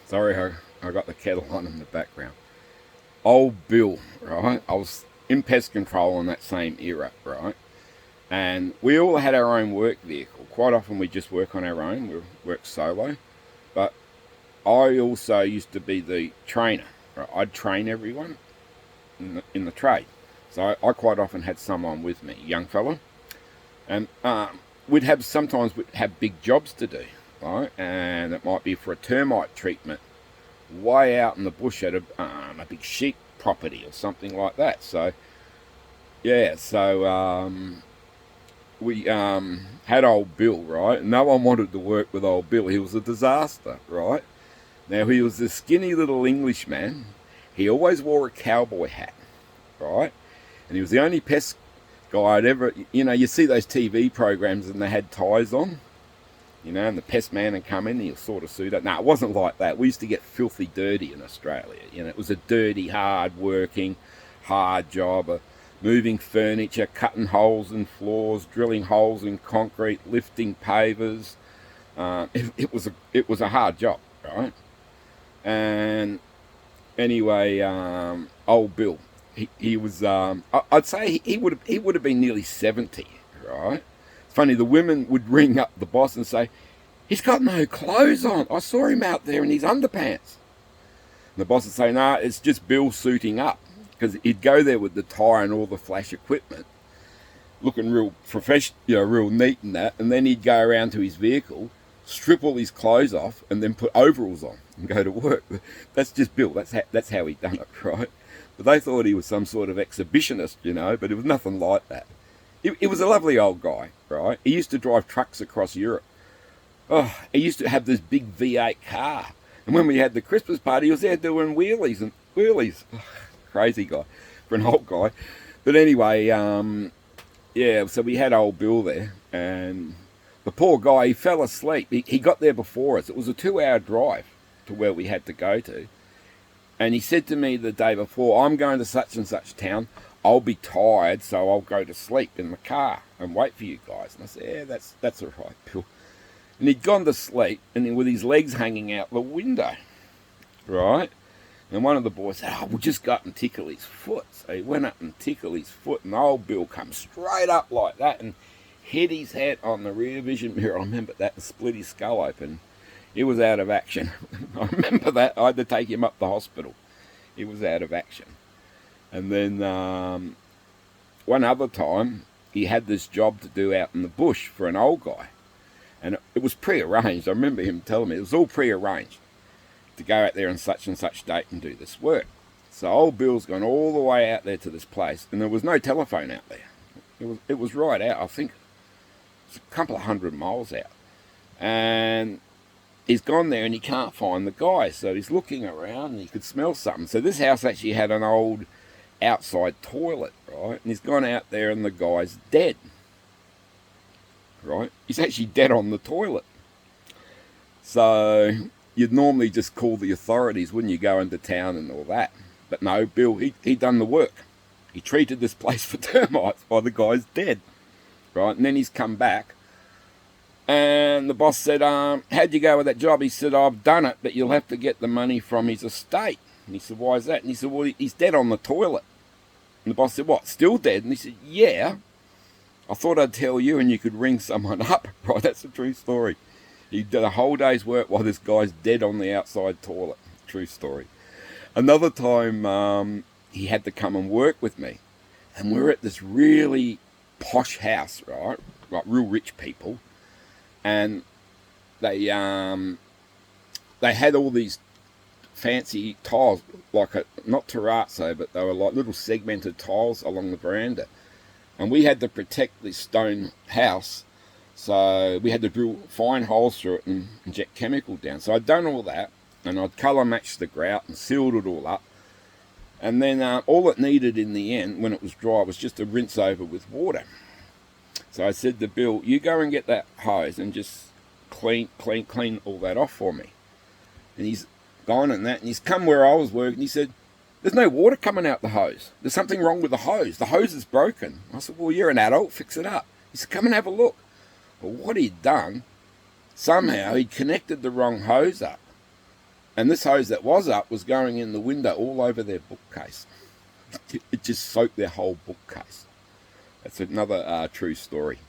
Sorry, I got the kettle on in the background. Old Bill, right? I was in pest control in that same era, right? And we all had our own work vehicle. Quite often we just work on our own, we work solo. But I also used to be the trainer. Right? I'd train everyone in the trade. So I quite often had someone with me, young fella. And sometimes we'd have big jobs to do, right? And it might be for a termite treatment way out in the bush at a big sheep property or something like that. So yeah, we had old Bill, right? No one wanted to work with old Bill. He was a disaster, right? Now he was a skinny little Englishman. He always wore a cowboy hat, right? And he was the only pest guy I'd ever, you see those TV programs and they had ties on, and the pest man would come in and he'll sort of suit up. No, it wasn't like that. We used to get filthy dirty in Australia. It was a dirty, hard-working, hard job of moving furniture, cutting holes in floors, drilling holes in concrete, lifting pavers. It was a hard job, right? And anyway, old Bill, he was. I'd say he would have been nearly 70, right? It's funny. The women would ring up the boss and say, "He's got no clothes on. I saw him out there in his underpants." And the boss would say, "No, it's just Bill suiting up," because he'd go there with the tie and all the flash equipment, looking real professional, real neat and that, and then he'd go around to his vehicle, strip all his clothes off, and then put overalls on and go to work. That's just Bill. That's how he'd done it, right? But they thought he was some sort of exhibitionist, but it was nothing like that. He was a lovely old guy, right? He used to drive trucks across Europe. Oh, he used to have this big V8 car. And when we had the Christmas party, he was there doing wheelies and wheelies. Oh, crazy guy for an old guy. But anyway, yeah, so we had old Bill there. And the poor guy, he fell asleep. He got there before us. It was a 2-hour drive to where we had to go to. And he said to me the day before, "I'm going to such and such town. I'll be tired, so I'll go to sleep in the car and wait for you guys." And I said, "Yeah, that's all right, Bill." And he'd gone to sleep, and with his legs hanging out the window, right? And one of the boys said, "Oh, we'll just go up and tickle his foot." So he went up and tickled his foot, and old Bill come straight up like that and hit his head on the rear vision mirror. I remember that, and split his skull open. He was out of action. I remember that. I had to take him up the hospital. He was out of action. And then one other time, he had this job to do out in the bush for an old guy. And it was pre-arranged. I remember him telling me it was all pre-arranged to go out there on such and such date and do this work. So old Bill's gone all the way out there to this place, and there was no telephone out there. It was right out. I think it's a couple of 100 miles out. And he's gone there and he can't find the guy. So he's looking around and he could smell something. So this house actually had an old outside toilet, right? And he's gone out there and the guy's dead, right? He's actually dead on the toilet. So you'd normally just call the authorities, wouldn't you, go into town and all that. But no, Bill, he done the work. He treated this place for termites while the guy's dead, right? And then he's come back. And the boss said, "How'd you go with that job?" He said, "I've done it, but you'll have to get the money from his estate." And he said, "Why is that?" And he said, "Well, he's dead on the toilet." And the boss said, "What, still dead?" And he said, "Yeah. I thought I'd tell you and you could ring someone up." Right, that's a true story. He did a whole day's work while this guy's dead on the outside toilet. True story. Another time, he had to come and work with me. And we were at this really posh house, right? Like real rich people. And they had all these fancy tiles, like not terrazzo, but they were like little segmented tiles along the veranda. And we had to protect this stone house, so we had to drill fine holes through it and inject chemical down. So I'd done all that, and I'd colour matched the grout and sealed it all up. And then all it needed in the end, when it was dry, was just a rinse over with water. So I said to Bill, "You go and get that hose and just clean all that off for me." And he's gone and that, and he's come where I was working. He said, "There's no water coming out the hose. There's something wrong with the hose. The hose is broken." I said, "Well, you're an adult, fix it up." He said, "Come and have a look." Well, what he'd done, somehow he'd connected the wrong hose up. And this hose that was up was going in the window all over their bookcase. It just soaked their whole bookcase. That's another true story.